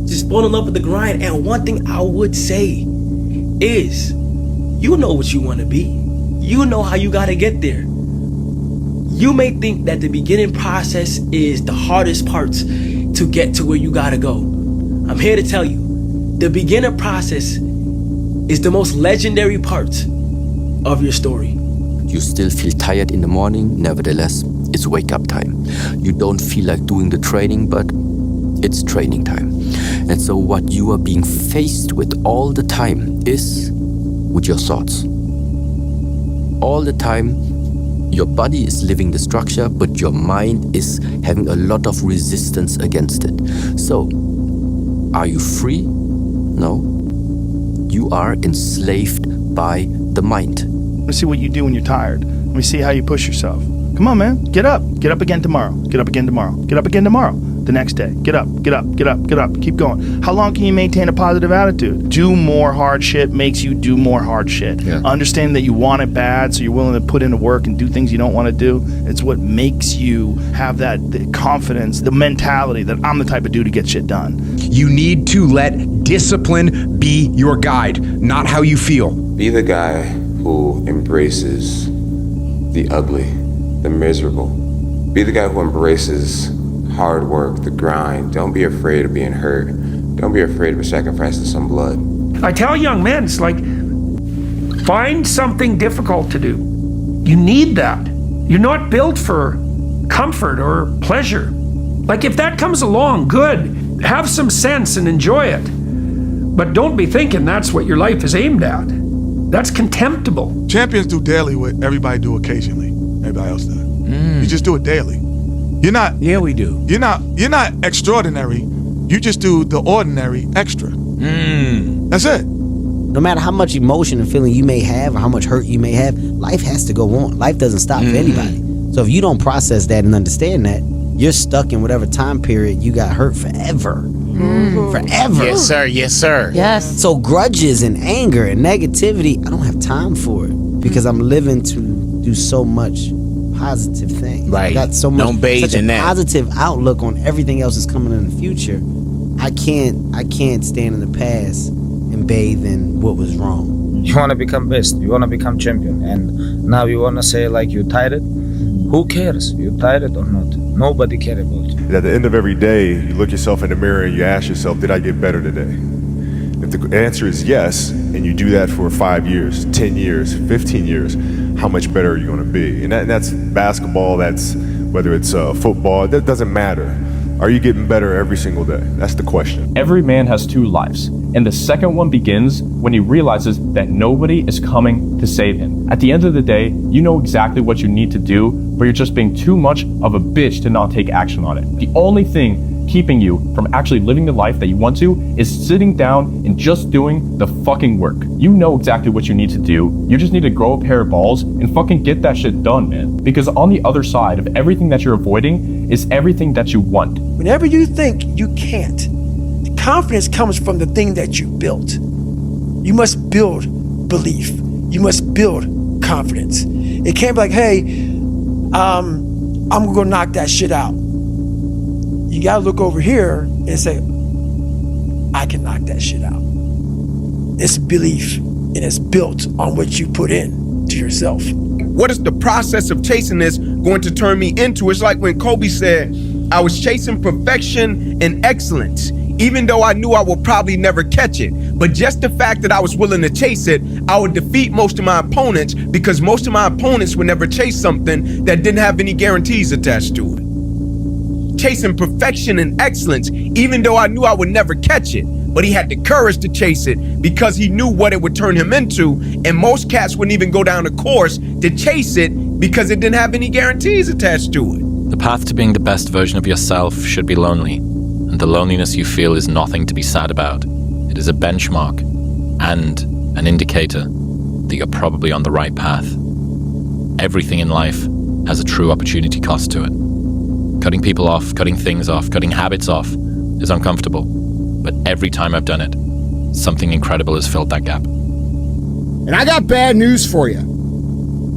Just fall in love with the grind. And one thing I would say is, you know what you want to be. You know how you got to get there. You may think that the beginning process is the hardest parts to get to where you got to go. I'm here to tell you, the beginner process is the most legendary part of your story. You still feel tired in the morning, nevertheless, it's wake up time. You don't feel like doing the training, but it's training time. And so what you are being faced with all the time is with your thoughts. All the time, your body is living the structure, but your mind is having a lot of resistance against it. So, are you free? No. You are enslaved by the mind. Let's see what you do when you're tired. Let me see how you push yourself. Come on, man. Get up. Get up again tomorrow. Get up again tomorrow. Get up again tomorrow. The next day. Get up. Get up. Get up. Get up. Keep going. How long can you maintain a positive attitude? Do more hard shit makes you do more hard shit. Yeah. Understand that you want it bad, so you're willing to put in the work and do things you don't want to do. It's what makes you have that the confidence, the mentality that I'm the type of dude to get shit done. You need to let discipline be your guide, not how you feel. Be the guy who embraces the ugly, the miserable. Be the guy who embraces hard work, the grind. Don't be afraid of being hurt. Don't be afraid of sacrificing some blood. I tell young men, it's like, find something difficult to do. You need that. You're not built for comfort or pleasure. Like, if that comes along, good. Have some sense and enjoy it. But don't be thinking that's what your life is aimed at. That's contemptible. Champions do daily what everybody do occasionally. Everybody else does. You just do it daily. You're not. Yeah, we do. You're not extraordinary. You just do the ordinary extra. That's it. No matter how much emotion and feeling you may have or how much hurt you may have, life has to go on. Life doesn't stop for anybody. So if you don't process that and understand that, you're stuck in whatever time period you got hurt forever. Forever. Yes, sir. Yes, sir. Yes. So grudges and anger and negativity, I don't have time for it because I'm living to do so much positive things. Right. I got so much such a positive outlook on everything else that's coming in the future. I can't stand in the past and bathe in what was wrong. You want to become best. You want to become champion. And now you want to say like you tired? Who cares? You tired or not? Nobody cares about you. At the end of every day, you look yourself in the mirror and you ask yourself, did I get better today? If the answer is yes, and you do that for 5 years, 10 years, 15 years, how much better are you going to be? And that's basketball, that's whether it's football, that doesn't matter. Are you getting better every single day? That's the question. Every man has two lives, and the second one begins when he realizes that nobody is coming to save him. At the end of the day, you know exactly what you need to do, but you're just being too much of a bitch to not take action on it. The only thing keeping you from actually living the life that you want to is sitting down and just doing the fucking work. You know exactly what you need to do. You just need to grow a pair of balls and fucking get that shit done, man. Because on the other side of everything that you're avoiding is everything that you want. Whenever you think you can't, the confidence comes from the thing that you built. You must build belief. You must build confidence. It can't be like, hey, I'm gonna go knock that shit out. You gotta look over here and say, I can knock that shit out. It's belief, and it's built on what you put in to yourself. What is the process of chasing this going to turn me into? It's like when Kobe said, I was chasing perfection and excellence, even though I knew I would probably never catch it. But just the fact that I was willing to chase it, I would defeat most of my opponents because most of my opponents would never chase something that didn't have any guarantees attached to it. Chasing perfection and excellence, even though I knew I would never catch it. But he had the courage to chase it because he knew what it would turn him into. And most cats wouldn't even go down a course to chase it because it didn't have any guarantees attached to it. The path to being the best version of yourself should be lonely. And the loneliness you feel is nothing to be sad about. It is a benchmark and an indicator that you're probably on the right path. Everything in life has a true opportunity cost to it. Cutting people off, cutting things off, cutting habits off is uncomfortable. But every time I've done it, something incredible has filled that gap. And I got bad news for you.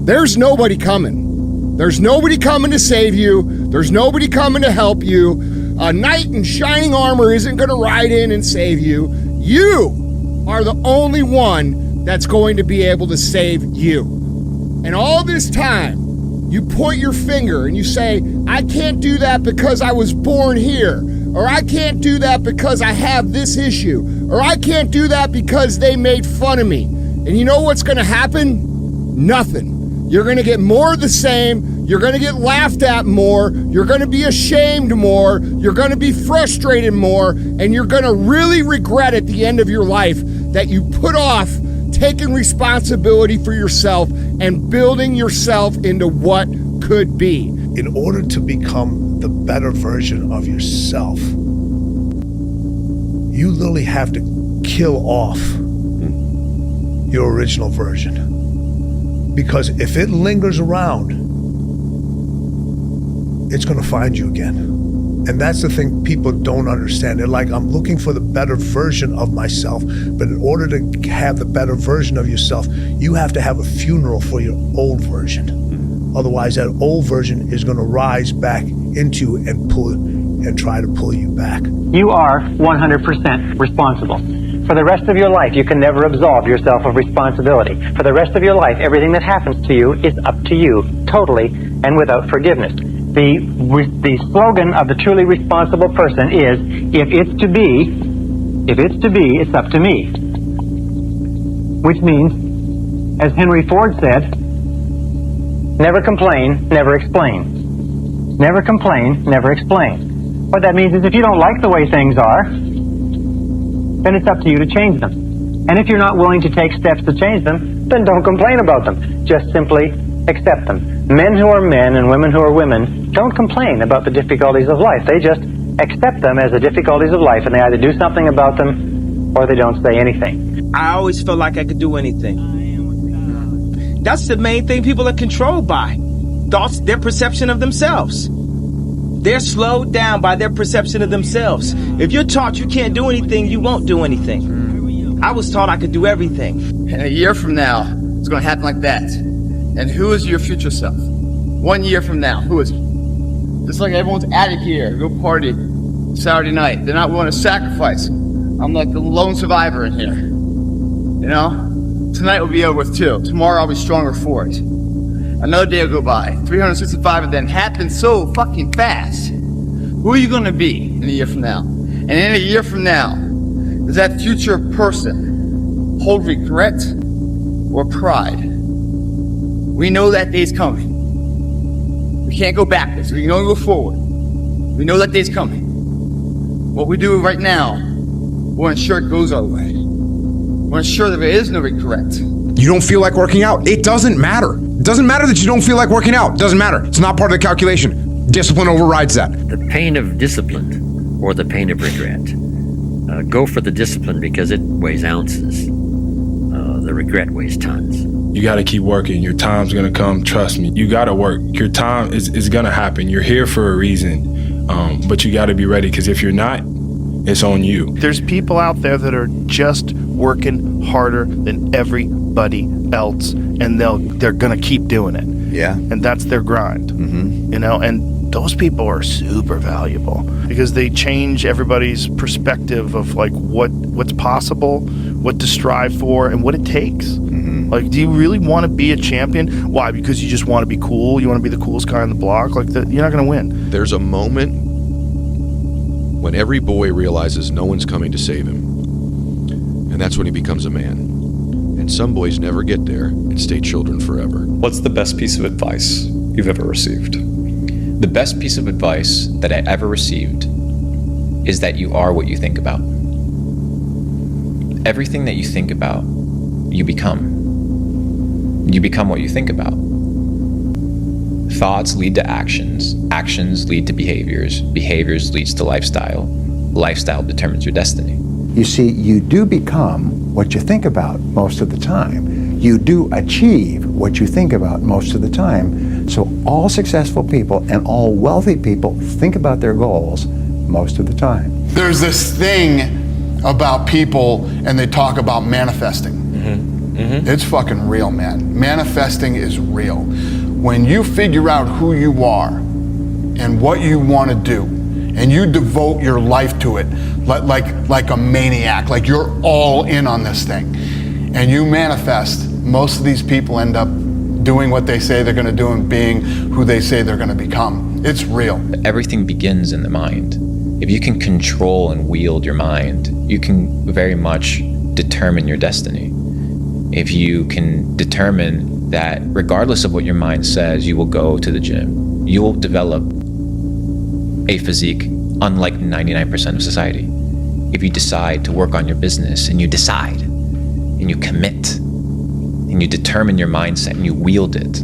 There's nobody coming. There's nobody coming to save you. There's nobody coming to help you. A knight in shining armor isn't going to ride in and save you. You are the only one that's going to be able to save you. And all this time, you point your finger and you say, I can't do that because I was born here. Or I can't do that because I have this issue. Or I can't do that because they made fun of me. And you know what's going to happen? Nothing. You're going to get more of the same. You're going to get laughed at more. You're going to be ashamed more. You're going to be frustrated more. And you're going to really regret at the end of your life that you put off taking responsibility for yourself and building yourself into what could be. In order to become the better version of yourself, you literally have to kill off your original version. Because if it lingers around, it's going to find you again. And that's the thing people don't understand. They're like, I'm looking for the better version of myself. But in order to have the better version of yourself, you have to have a funeral for your old version. Otherwise, that old version is going to rise back into and try to pull you back. You are 100% responsible. For the rest of your life, you can never absolve yourself of responsibility. For the rest of your life, everything that happens to you is up to you, totally and without forgiveness. The slogan of the truly responsible person is, if it's to be, it's up to me. Which means, as Henry Ford said, never complain, never explain. Never complain, never explain. What that means is if you don't like the way things are, then it's up to you to change them. And if you're not willing to take steps to change them, then don't complain about them. Just simply accept them. Men who are men and women who are women don't complain about the difficulties of life. They just accept them as the difficulties of life, and they either do something about them or they don't say anything. I always felt like I could do anything. That's the main thing people are controlled by. Thoughts, their perception of themselves. They're slowed down by their perception of themselves. If you're taught you can't do anything, you won't do anything. I was taught I could do everything. And a year from now, it's going to happen like that. And who is your future self? 1 year from now, who is it? Just like everyone's addict here, go party Saturday night. They're not willing to sacrifice. I'm like the lone survivor in here. You know? Tonight will be over with too. Tomorrow I'll be stronger for it. Another day will go by. 365 of them happen so fucking fast. Who are you going to be in a year from now? And in a year from now, does that future person hold regret or pride? We know that day's coming. We can't go backwards. We can only go forward. We know that day's coming. What we do right now will ensure it goes our way. We'll ensure that there is no regret. You don't feel like working out? It doesn't matter. It doesn't matter that you don't feel like working out. It doesn't matter. It's not part of the calculation. Discipline overrides that. The pain of discipline or the pain of regret. Go for the discipline because it weighs ounces. The regret weighs tons. You got to keep working. Your time's going to come. Trust me. You got to work. Your time is going to happen. You're here for a reason. But you got to be ready, because if you're not, it's on you. There's people out there that are just working harder than everybody else, and they're going to keep doing it. Yeah. And that's their grind. Mm-hmm. You know, and those people are super valuable because they change everybody's perspective of like what's possible, what to strive for, and what it takes. Mm-hmm. Like, do you really want to be a champion? Why? Because you just want to be cool? You want to be the coolest guy on the block? Like, you're not going to win. There's a moment when every boy realizes no one's coming to save him. And that's when he becomes a man. And some boys never get there and stay children forever. What's the best piece of advice you've ever received? The best piece of advice that I ever received is that you are what you think about. Everything that you think about, you become. You become what you think about. Thoughts lead to actions. Actions lead to behaviors. Behaviors leads to lifestyle. Lifestyle determines your destiny. You see, you do become what you think about most of the time. You do achieve what you think about most of the time. So all successful people and all wealthy people think about their goals most of the time. There's this thing about people, and they talk about manifesting. Mm-hmm. Mm-hmm. It's fucking real, man. Manifesting is real. When you figure out who you are and what you want to do, and you devote your life to it like a maniac, like you're all in on this thing, and you manifest, most of these people end up doing what they say they're going to do and being who they say they're going to become. It's real. Everything begins in the mind. If you can control and wield your mind, you can very much determine your destiny. If you can determine that regardless of what your mind says, you will go to the gym, you will develop a physique unlike 99% of society. If you decide to work on your business and you decide and you commit and you determine your mindset and you wield it,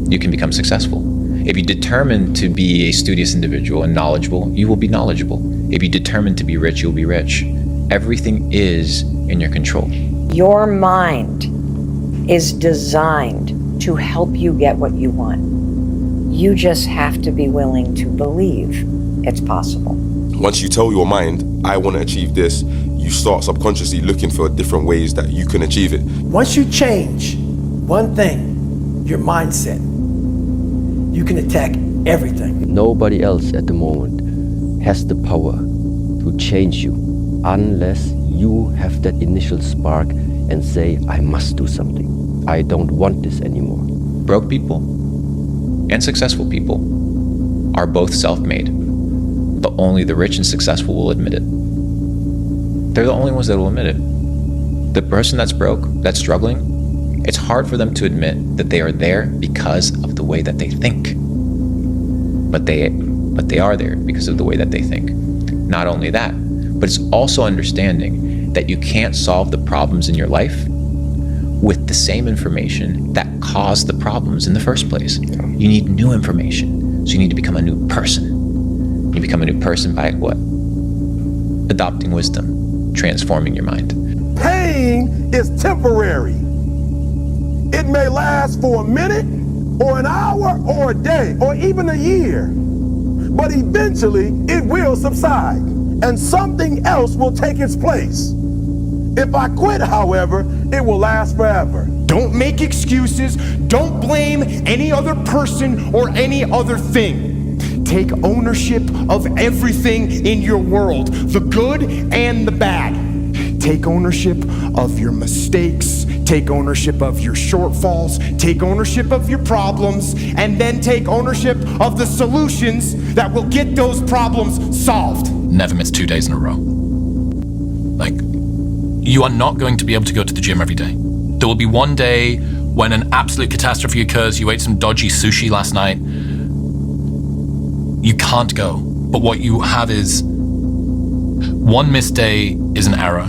you can become successful. If you determine to be a studious individual and knowledgeable, you will be knowledgeable. If you determine to be rich, you'll be rich. Everything is in your control. Your mind is designed to help you get what you want. You just have to be willing to believe it's possible. Once you tell your mind, I want to achieve this, you start subconsciously looking for different ways that you can achieve it. Once you change one thing, your mindset, you can attack everything. Nobody else at the moment has the power to change you unless you have that initial spark and say, I must do something. I don't want this anymore. Broke people and successful people are both self-made, but only the rich and successful will admit it. They're the only ones that will admit it. The person that's broke, that's struggling, it's hard for them to admit that they are there because of the way that they think. But they are there because of the way that they think. Not only that, but it's also understanding that you can't solve the problems in your life with the same information that caused the problems in the first place. You need new information, so you need to become a new person. You become a new person by what? Adopting wisdom, transforming your mind. Pain is temporary. It may last for a minute, or an hour, or a day, or even a year. But eventually, it will subside, and something else will take its place. If I quit, however, it will last forever. Don't make excuses. Don't blame any other person or any other thing. Take ownership of everything in your world, the good and the bad. Take ownership of your mistakes. Take ownership of your shortfalls. Take ownership of your problems. And then take ownership of the solutions that will get those problems solved. Never miss 2 days in a row. Like, you are not going to be able to go to the gym every day. There will be one day when an absolute catastrophe occurs. You ate some dodgy sushi last night. You can't go. But what you have is one missed day is an error.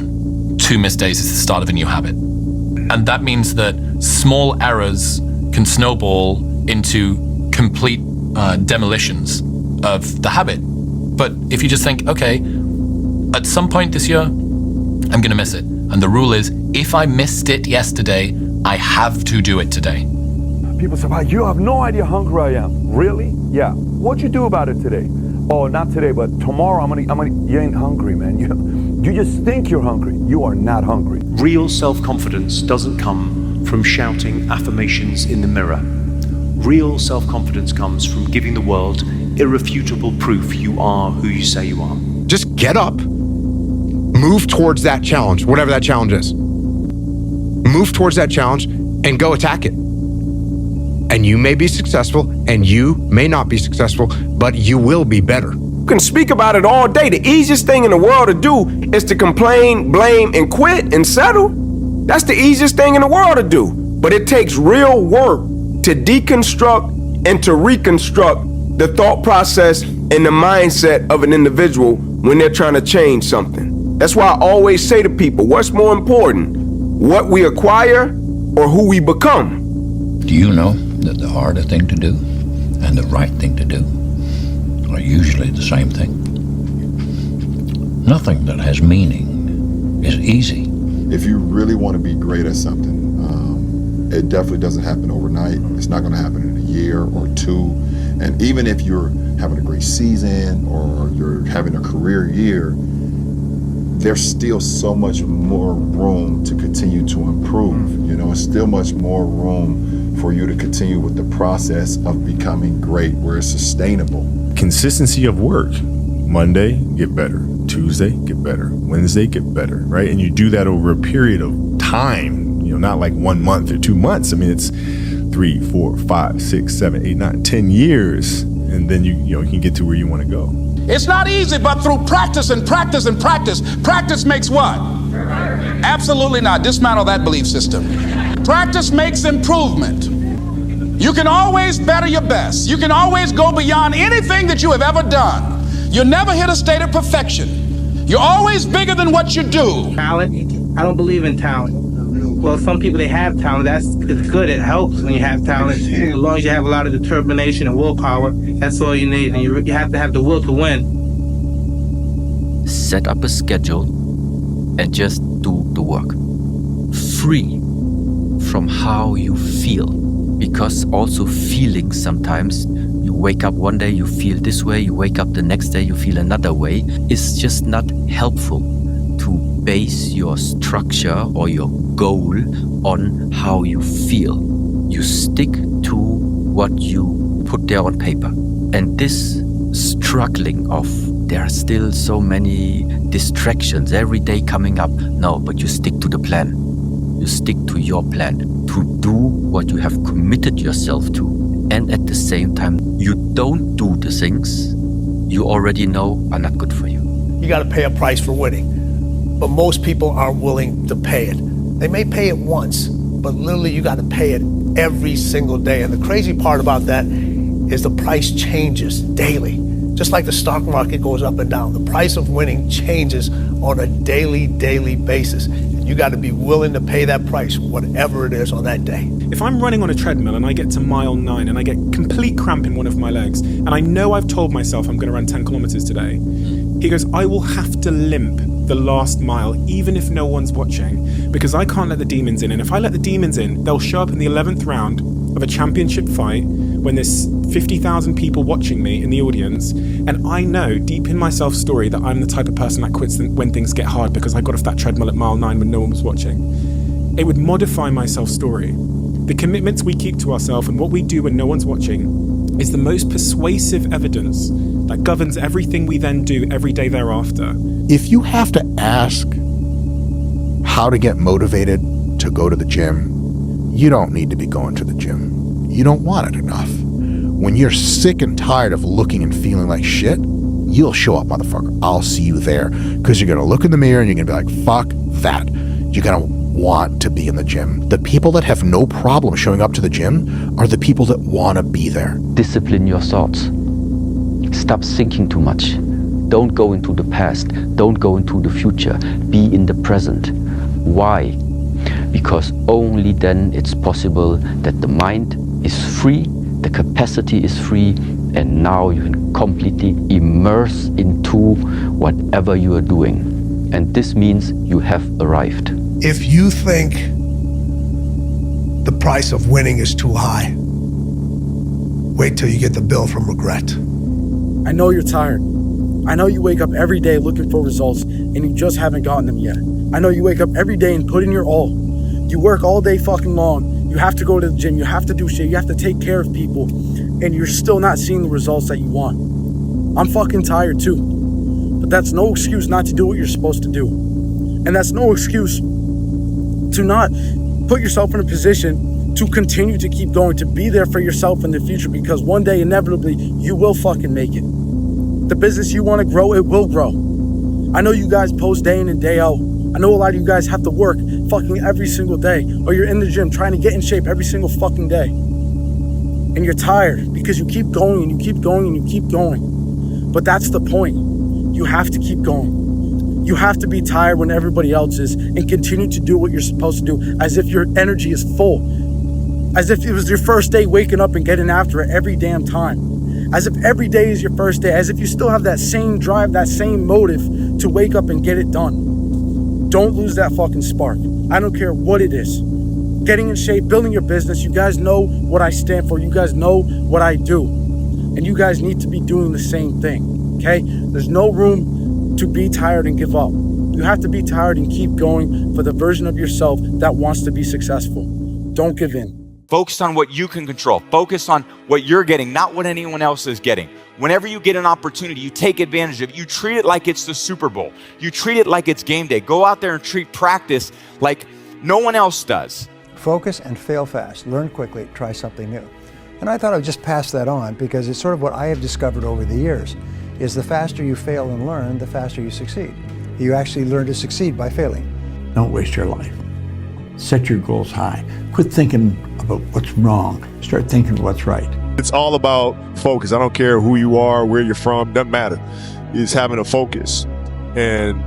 2 missed days is the start of a new habit. And that means that small errors can snowball into complete demolitions of the habit. But if you just think, okay, at some point this year, I'm gonna miss it. And the rule is, if I missed it yesterday, I have to do it today. People say, wow, you have no idea how hungry I am. Really? Yeah. What'd you do about it today? Oh, not today, but tomorrow I'm gonna, you ain't hungry, man. You just think you're hungry. You are not hungry. Real self-confidence doesn't come from shouting affirmations in the mirror. Real self-confidence comes from giving the world irrefutable proof you are who you say you are. Just get up, move towards that challenge, whatever that challenge is. Move towards that challenge and go attack it. And you may be successful and you may not be successful, but you will be better. You can speak about it all day. The easiest thing in the world to do is to complain, blame, and quit and settle. That's the easiest thing in the world to do. But it takes real work to deconstruct and to reconstruct the thought process and the mindset of an individual when they're trying to change something. That's why I always say to people, what's more important, what we acquire or who we become? Do you know that the harder thing to do and the right thing to do are usually the same thing? Nothing that has meaning is easy. If you really want to be great at something, it definitely doesn't happen overnight. It's not going to happen in a year or two. And even if you're having a great season or you're having a career year, there's still so much more room to continue to improve. You know, it's still much more room for you to continue with the process of becoming great, where it's sustainable. consistency of work. Monday, get better. Tuesday, get better. Wednesday, get better, right? And you do that over a period of time, not like 1 month or 2 months. I mean, it's 3, 4, 5, 6, 7, 8, 9, 10 years. And then you can get to where you want to go. It's not easy, but through practice and practice and practice, practice makes what? Absolutely not. Dismantle that belief system. Practice makes improvement. You can always better your best. You can always go beyond anything that you have ever done. You'll never hit a state of perfection. You're always bigger than what you do. Talent? I don't believe in talent. Well, some people, they have talent. It's good. It helps when you have talent. As long as you have a lot of determination and willpower, that's all you need. And you have to have the will to win. Set up a schedule and just do the work. Free from how you feel. Because also feelings sometimes, you wake up one day, you feel this way, you wake up the next day, you feel another way. It's just not helpful to base your structure or your goal on how you feel. You stick to what you put there on paper. And this struggling of there are still so many distractions every day coming up. No, but you stick to the plan. You stick to your plan to do what you have committed yourself to. And at the same time, you don't do the things you already know are not good for you. You got to pay a price for winning. But most people aren't willing to pay it. They may pay it once, but literally you got to pay it every single day. And the crazy part about that is the price changes daily. Just like the stock market goes up and down, the price of winning changes on a daily basis. You got to be willing to pay that price, whatever it is on that day. If I'm running on a treadmill and I get to mile 9 and I get complete cramp in one of my legs, and I know I've told myself I'm going to run 10 kilometers today, he goes, I will have to limp the last mile, even if no one's watching, because I can't let the demons in. And if I let the demons in, they'll show up in the 11th round of a championship fight when there's 50,000 people watching me in the audience, and I know deep in my self-story that I'm the type of person that quits when things get hard because I got off that treadmill at mile 9 when no one was watching. It would modify my self-story. The commitments we keep to ourselves and what we do when no one's watching is the most persuasive evidence that governs everything we then do every day thereafter. If you have to ask how to get motivated to go to the gym, you don't need to be going to the gym. You don't want it enough. When you're sick and tired of looking and feeling like shit, you'll show up, motherfucker. I'll see you there. Because you're going to look in the mirror and you're going to be like, fuck that. You're going to want to be in the gym. The people that have no problem showing up to the gym are the people that want to be there. Discipline your thoughts. Stop thinking too much. Don't go into the past. Don't go into the future. Be in the present. Why? Because only then it's possible that the mind is free, the capacity is free, and now you can completely immerse into whatever you are doing. And this means you have arrived. If you think the price of winning is too high, wait till you get the bill from regret. I know you're tired. I know you wake up every day looking for results and you just haven't gotten them yet. I know you wake up every day and put in your all. You work all day fucking long. You have to go to the gym. You have to do shit. You have to take care of people. And you're still not seeing the results that you want. I'm fucking tired too. But that's no excuse not to do what you're supposed to do. And that's no excuse to not put yourself in a position to continue to keep going, to be there for yourself in the future, because one day, inevitably, you will fucking make it. The business you want to grow, it will grow. I know you guys post day in and day out. I know a lot of you guys have to work fucking every single day, or you're in the gym trying to get in shape every single fucking day. And you're tired because you keep going and you keep going and you keep going. But that's the point. You have to keep going. You have to be tired when everybody else is and continue to do what you're supposed to do as if your energy is full. As if it was your first day waking up and getting after it every damn time. As if every day is your first day. As if you still have that same drive, that same motive to wake up and get it done. Don't lose that fucking spark. I don't care what it is. Getting in shape, building your business. You guys know what I stand for. You guys know what I do. And you guys need to be doing the same thing, okay? There's no room to be tired and give up. You have to be tired and keep going for the version of yourself that wants to be successful. Don't give in. Focus on what you can control. Focus on what you're getting, not what anyone else is getting. Whenever you get an opportunity, you take advantage of it. You treat it like it's the Super Bowl. You treat it like it's game day. Go out there and treat practice like no one else does. Focus and fail fast. Learn quickly. Try something new. And I thought I would just pass that on because it's sort of what I have discovered over the years, is the faster you fail and learn, the faster you succeed. You actually learn to succeed by failing. Don't waste your life. Set your goals high. Quit thinking about what's wrong. Start thinking what's right. It's all about focus. I don't care who you are, where you're from, doesn't matter. It's having a focus and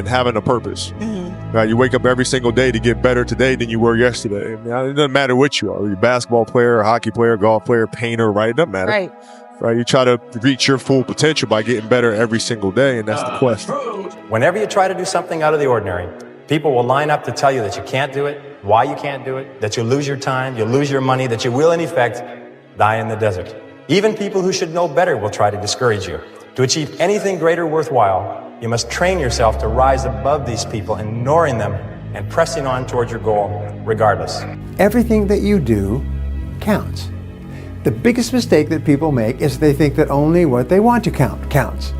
having a purpose. Right? You wake up every single day to get better today than you were yesterday. I mean, it doesn't matter what you are. You're a basketball player, a hockey player, golf player, painter, right? It doesn't matter. Right? You try to reach your full potential by getting better every single day, and that's the quest. Whenever you try to do something out of the ordinary, people will line up to tell you that you can't do it, why you can't do it, that you'll lose your time, you'll lose your money, that you will, in effect, die in the desert. Even people who should know better will try to discourage you. To achieve anything greater worthwhile, you must train yourself to rise above these people, ignoring them and pressing on towards your goal regardless. Everything that you do counts. The biggest mistake that people make is they think that only what they want to count counts.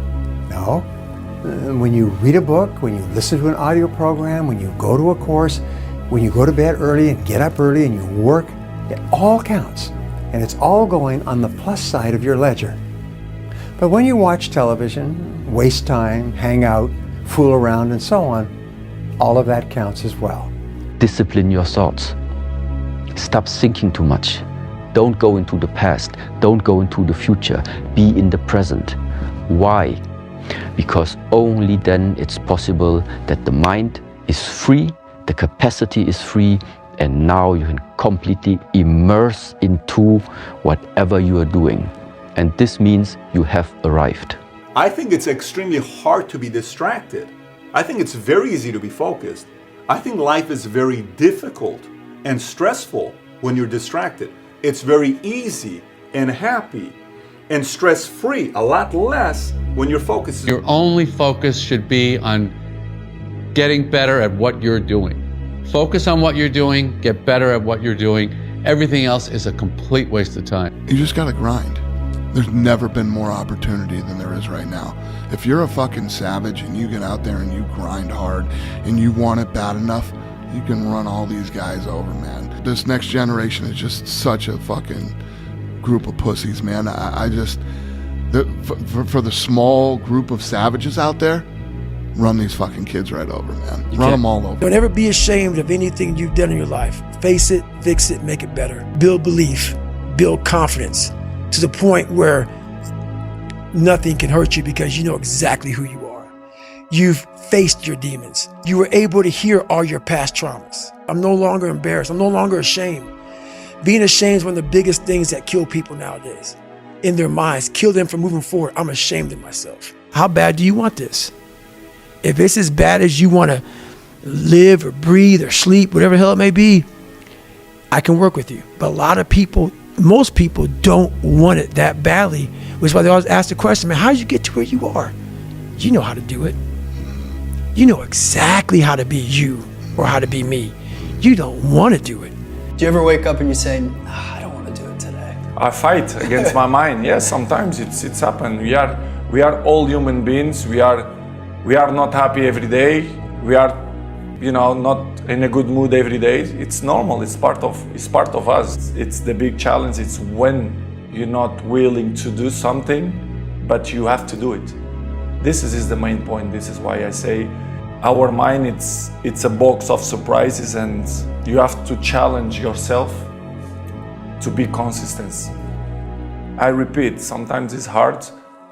No. When you read a book, when you listen to an audio program, when you go to a course, when you go to bed early and get up early and you work, it all counts. And it's all going on the plus side of your ledger. But when you watch television, waste time, hang out, fool around, and so on, all of that counts as well. Discipline your thoughts. Stop thinking too much. Don't go into the past. Don't go into the future. Be in the present. Why? Because only then it's possible that the mind is free, the capacity is free, and now you can completely immerse into whatever you are doing. And this means you have arrived. I think it's extremely hard to be distracted. I think it's very easy to be focused. I think life is very difficult and stressful when you're distracted. It's very easy and happy and stress-free, a lot less when you're focused. Your only focus should be on getting better at what you're doing. Focus on what you're doing, get better at what you're doing. Everything else is a complete waste of time. You just gotta grind. There's never been more opportunity than there is right now. If you're a fucking savage and you get out there and you grind hard and you want it bad enough, you can run all these guys over, man. This next generation is just such a fucking group of pussies, man. I just, for the small group of savages out there, run these fucking kids right over, man. Run them all over. Don't ever be ashamed of anything you've done in your life. Face it, fix it, make it better. Build belief, build confidence to the point where nothing can hurt you because you know exactly who you are. You've faced your demons. You were able to hear all your past traumas. I'm no longer embarrassed. I'm no longer ashamed. Being ashamed is one of the biggest things that kill people nowadays. In their minds, kill them from moving forward. I'm ashamed of myself. How bad do you want this? If it's as bad as you want to live or breathe or sleep, whatever the hell it may be, I can work with you. But a lot of people, most people don't want it that badly, which is why they always ask the question, man, how did you get to where you are? You know how to do it. You know exactly how to be you or how to be me. You don't want to do it. Do you ever wake up and you say, I don't want to do it today? I fight against my mind. Yes, sometimes it's happened. We are all human beings. We are not happy every day. We are, not in a good mood every day. It's normal. It's part of us. It's the big challenge. It's when you're not willing to do something, but you have to do it. This is the main point. This is why I say our mind, it's a box of surprises, and you have to challenge yourself to be consistent. I repeat, sometimes it's hard.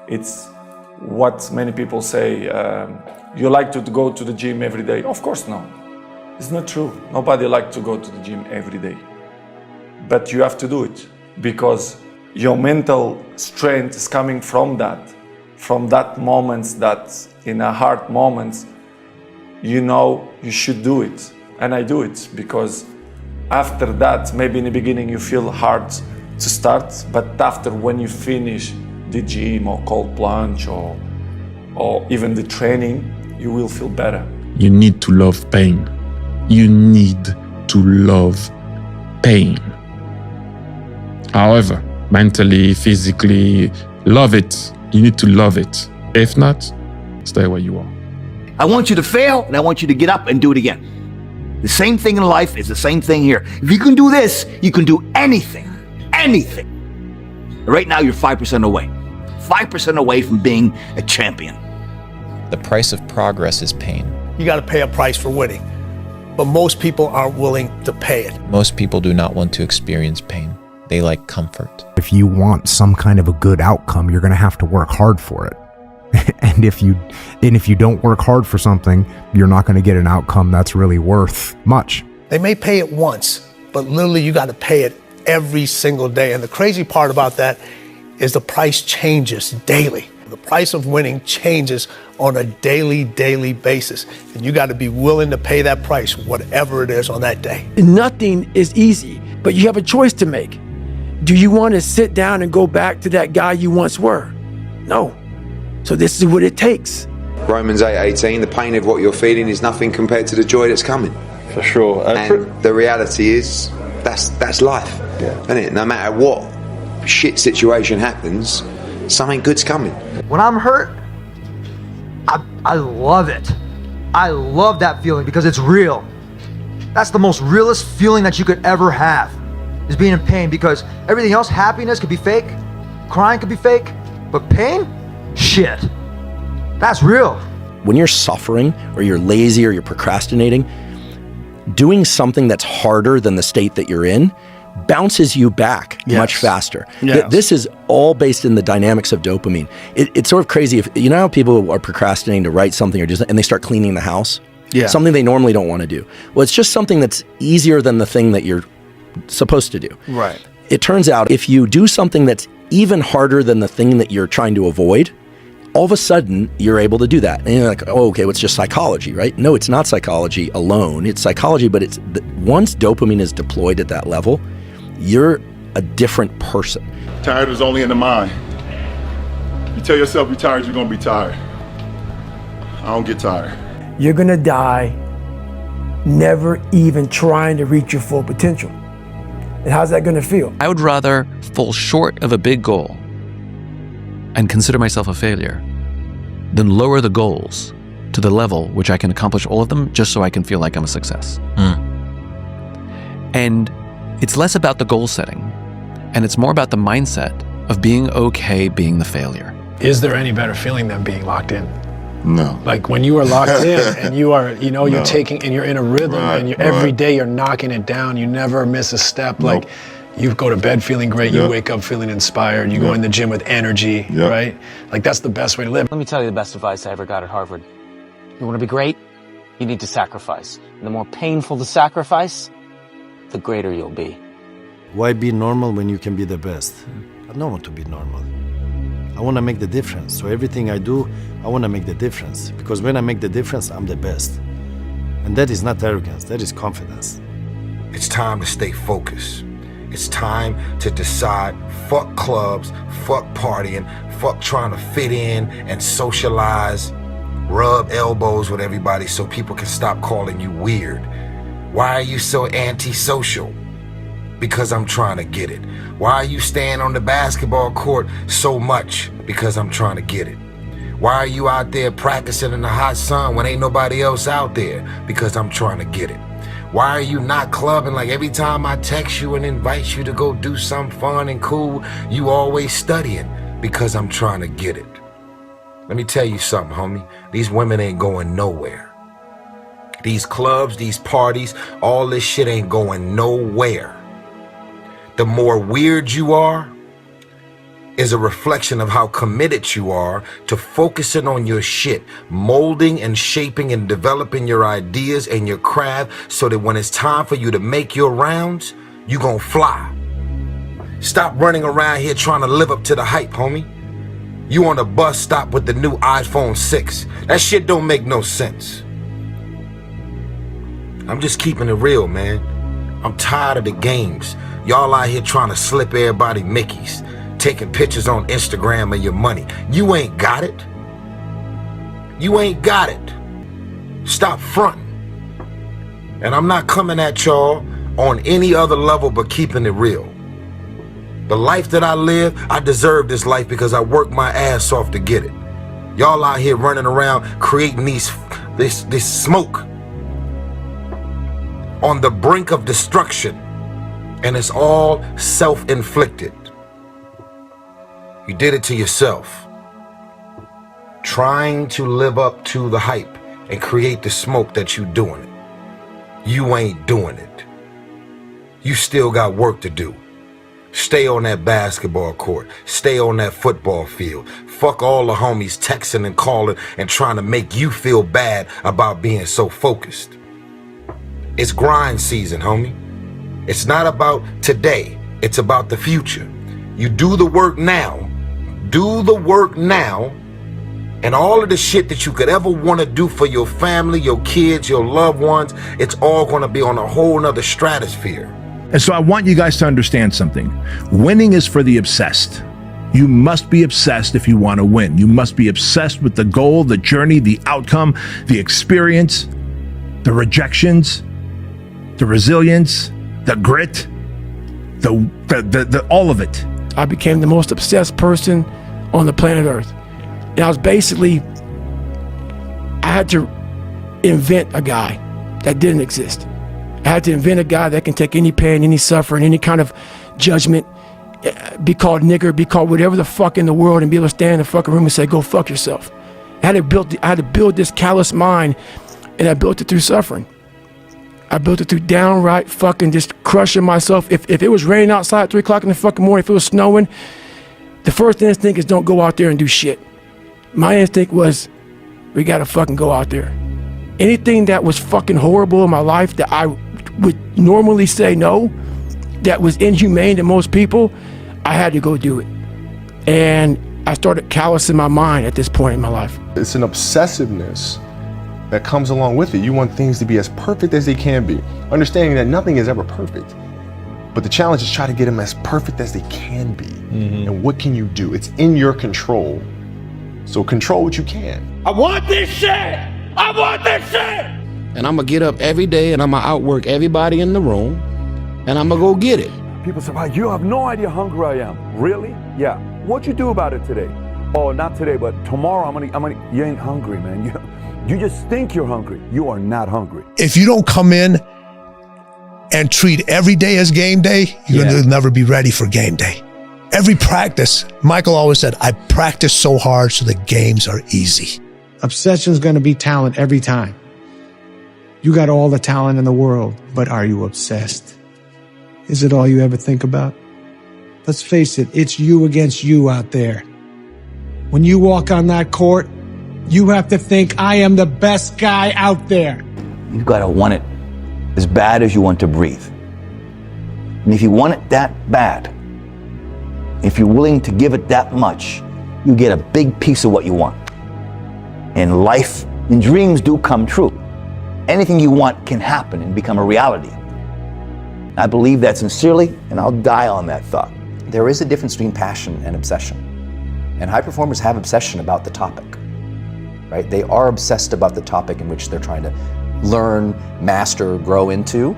It's what many people say, you like to go to the gym every day. Of course no, it's not true. Nobody likes to go to the gym every day. But you have to do it because your mental strength is coming from that moments, that in a hard moments, you should do it. And I do it because after that, maybe in the beginning you feel hard to start, but after when you finish the gym or cold plunge or even the training, you will feel better. You need to love pain. You need to love pain. However, mentally, physically, love it. You need to love it. If not, stay where you are. I want you to fail, and I want you to get up and do it again. The same thing in life is the same thing here. If you can do this, you can do anything. Anything. Right now, you're 5% away. 5% away from being a champion. The price of progress is pain. You got to pay a price for winning. But most people aren't willing to pay it. Most people do not want to experience pain. They like comfort. If you want some kind of a good outcome, you're going to have to work hard for it. And if you don't work hard for something, you're not going to get an outcome that's really worth much. They may pay it once, but literally you got to pay it every single day. And the crazy part about that is the price changes daily. The price of winning changes on a daily basis. And you got to be willing to pay that price, whatever it is on that day. Nothing is easy, but you have a choice to make. Do you want to sit down and go back to that guy you once were? No. So this is what it takes. Romans 8:18, the pain of what you're feeling is nothing compared to the joy that's coming. For sure. And the reality is, that's life, isn't it? No matter what shit situation happens, something good's coming. When I'm hurt, I love it. I love that feeling because it's real. That's the most realest feeling that you could ever have, is being in pain, because everything else, happiness could be fake, crying could be fake, but pain, shit, that's real. When you're suffering or you're lazy or you're procrastinating, doing something that's harder than the state that you're in bounces you back much faster. Yes. This is all based in the dynamics of dopamine. It's sort of crazy. If you know how people are procrastinating to write something or do something, and they start cleaning the house, something they normally don't want to do. Well, it's just something that's easier than the thing that you're supposed to do. Right. It turns out if you do something that's even harder than the thing that you're trying to avoid, all of a sudden you're able to do that. And you're like, oh, okay, well, it's just psychology, right? No, it's not psychology alone. It's psychology, but it's once dopamine is deployed at that level, you're a different person. Tired is only in the mind. You tell yourself you're tired, you're gonna be tired. I don't get tired. You're gonna die never even trying to reach your full potential. And how's that gonna feel? I would rather fall short of a big goal and consider myself a failure than lower the goals to the level which I can accomplish all of them just so I can feel like I'm a success. And it's less about the goal setting, and it's more about the mindset of being okay being the failure. Is there any better feeling than being locked in? No. Like when you are locked in and you are, you're taking, and you're in a rhythm, and every day you're knocking it down, you never miss a step. Like you go to bed feeling great, you wake up feeling inspired, you go in the gym with energy, right? Like that's the best way to live. Let me tell you the best advice I ever got at Harvard. You want to be great? You need to sacrifice. And the more painful the sacrifice, the greater you'll be. Why be normal when you can be the best? I don't want to be normal. I want to make the difference. So everything I do, I want to make the difference. Because when I make the difference, I'm the best. And that is not arrogance, that is confidence. It's time to stay focused. It's time to decide, fuck clubs, fuck partying, fuck trying to fit in and socialize, rub elbows with everybody so people can stop calling you weird. Why are you so antisocial? Because I'm trying to get it. Why are you staying on the basketball court so much? Because I'm trying to get it. Why are you out there practicing in the hot sun when ain't nobody else out there? Because I'm trying to get it. Why are you not clubbing? Like every time I text you and invite you to go do something fun and cool, you always studying? Because I'm trying to get it. Let me tell you something, homie. These women ain't going nowhere. These clubs, these parties, all this shit ain't going nowhere. The more weird you are is a reflection of how committed you are to focusing on your shit, molding and shaping and developing your ideas and your craft so that when it's time for you to make your rounds, you gon' fly. Stop running around here trying to live up to the hype, homie. You on a bus stop with the new iPhone 6. That shit don't make no sense. I'm just keeping it real, man. I'm tired of the games. Y'all out here trying to slip everybody Mickeys, taking pictures on Instagram of your money. You ain't got it. You ain't got it. Stop fronting. And I'm not coming at y'all on any other level but keeping it real. The life that I live, I deserve this life because I worked my ass off to get it. Y'all out here running around creating this smoke on the brink of destruction, and it's all self-inflicted. You did it to yourself. Trying to live up to the hype and create the smoke that you doing it. You ain't doing it. You still got work to do. Stay on that basketball court. Stay on that football field. Fuck all the homies texting and calling and trying to make you feel bad about being so focused. It's grind season, homie. It's not about today. It's about the future. You do the work now. Do the work now. And all of the shit that you could ever want to do for your family, your kids, your loved ones, it's all going to be on a whole nother stratosphere. And so I want you guys to understand something. Winning is for the obsessed. You must be obsessed if you want to win. You must be obsessed with the goal, the journey, the outcome, the experience, the rejections, the resilience, the grit, the all of it. I became the most obsessed person on the planet Earth. And I was basically, I had to invent a guy that didn't exist. I had to invent a guy that can take any pain, any suffering, any kind of judgment, be called nigger, be called whatever the fuck in the world, and be able to stand in the fucking room and say, go fuck yourself. I had to build this callous mind, and I built it through suffering. I built it through downright fucking just crushing myself. If it was raining outside at 3 o'clock in the fucking morning, if it was snowing, the first instinct is don't go out there and do shit. My instinct was, we gotta fucking go out there. Anything that was fucking horrible in my life that I would normally say no, that was inhumane to most people, I had to go do it. And I started callousing my mind at this point in my life. It's an obsessiveness that comes along with it. You want things to be as perfect as they can be, understanding that nothing is ever perfect. But the challenge is try to get them as perfect as they can be. And what can you do? It's in your control. So control what you can. I want this shit! I want this shit! And I'm gonna get up every day and I'm gonna outwork everybody in the room and I'm gonna go get it. People say, wow, you have no idea how hungry I am. Really? Yeah. What you do about it today? Oh, not today, but tomorrow I'm gonna, you ain't hungry, man. You just think you're hungry. You are not hungry. If you don't come in and treat every day as game day, you're gonna never be ready for game day. Every practice, Michael always said, I practice so hard so the games are easy. Obsession's gonna be talent every time. You got all the talent in the world, but are you obsessed? Is it all you ever think about? Let's face it, it's you against you out there. When you walk on that court, you have to think, I am the best guy out there. You've got to want it as bad as you want to breathe. And if you want it that bad, if you're willing to give it that much, you get a big piece of what you want. And life and dreams do come true. Anything you want can happen and become a reality. I believe that sincerely, and I'll die on that thought. There is a difference between passion and obsession. And high performers have obsession about the topic, right? They are obsessed about the topic in which they're trying to learn, master, grow into.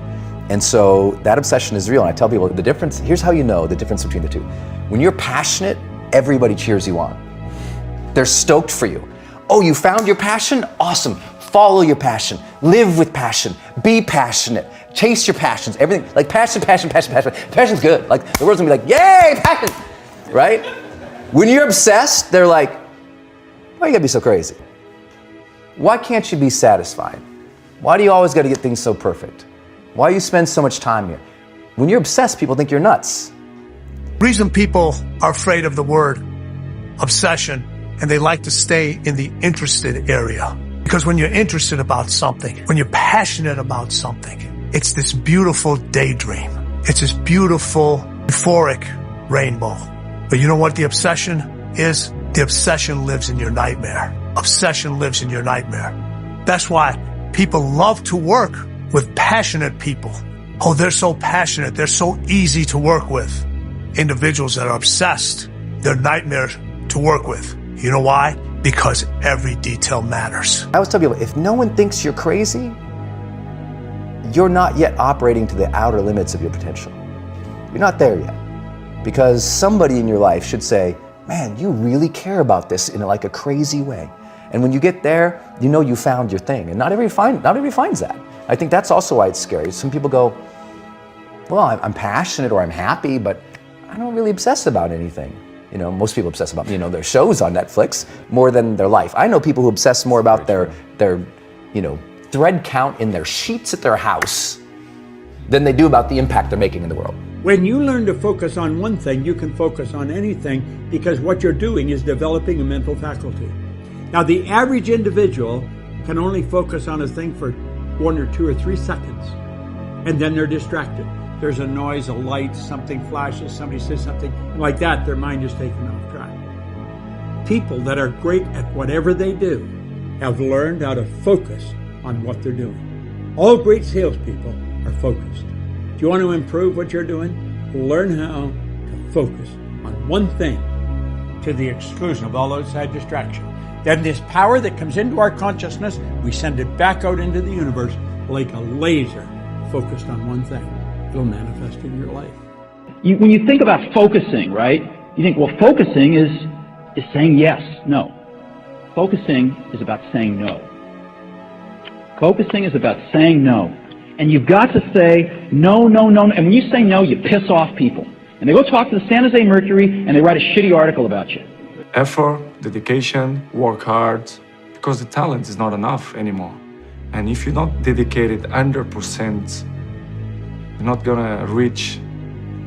And so that obsession is real. And I tell people the difference, here's how you know the difference between the two. When you're passionate, everybody cheers you on. They're stoked for you. Oh, you found your passion? Awesome. Follow your passion. Live with passion. Be passionate. Chase your passions. Everything, like passion. Passion's good. Like the world's gonna be like, yay, passion, right? When you're obsessed, they're like, why you gotta be so crazy? Why can't you be satisfied? Why do you always gotta get things so perfect? Why you spend so much time here? When you're obsessed, people think you're nuts. Reason people are afraid of the word obsession and they like to stay in the interested area. Because when you're interested about something, when you're passionate about something, it's this beautiful daydream. It's this beautiful, euphoric rainbow. But you know what the obsession is? The obsession lives in your nightmare. Obsession lives in your nightmare. That's why people love to work with passionate people. Oh, they're so passionate. They're so easy to work with. Individuals that are obsessed, they're nightmares to work with. You know why? Because every detail matters. I always tell people, if no one thinks you're crazy, you're not yet operating to the outer limits of your potential. You're not there yet. Because somebody in your life should say, man, you really care about this in like a crazy way. And when you get there, you know you found your thing. And not everybody finds that. I think that's also why it's scary. Some people go, well, I'm passionate or I'm happy, but I don't really obsess about anything. You know, most people obsess about, you know, their shows on Netflix more than their life. I know people who obsess more about their you know, thread count in their sheets at their house than they do about the impact they're making in the world. When you learn to focus on one thing, you can focus on anything because what you're doing is developing a mental faculty. Now, the average individual can only focus on a thing for 1 or 2 or 3 seconds, and then they're distracted. There's a noise, a light, something flashes, somebody says something, and like that, their mind is taken off track. People that are great at whatever they do have learned how to focus on what they're doing. All great salespeople are focused. Do you want to improve what you're doing? Learn how to focus on one thing to the exclusion of all outside distraction. Then this power that comes into our consciousness, we send it back out into the universe like a laser focused on one thing. It'll manifest in your life. When you think about focusing, right, you think, well, focusing is saying yes, no. Focusing is about saying no. Focusing is about saying no. And you've got to say no, no, no. And when you say no, you piss off people. And they go talk to the San Jose Mercury and they write a shitty article about you. Effort, dedication, work hard, because the talent is not enough anymore. And if you're not dedicated 100%, you're not gonna reach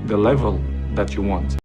the level that you want.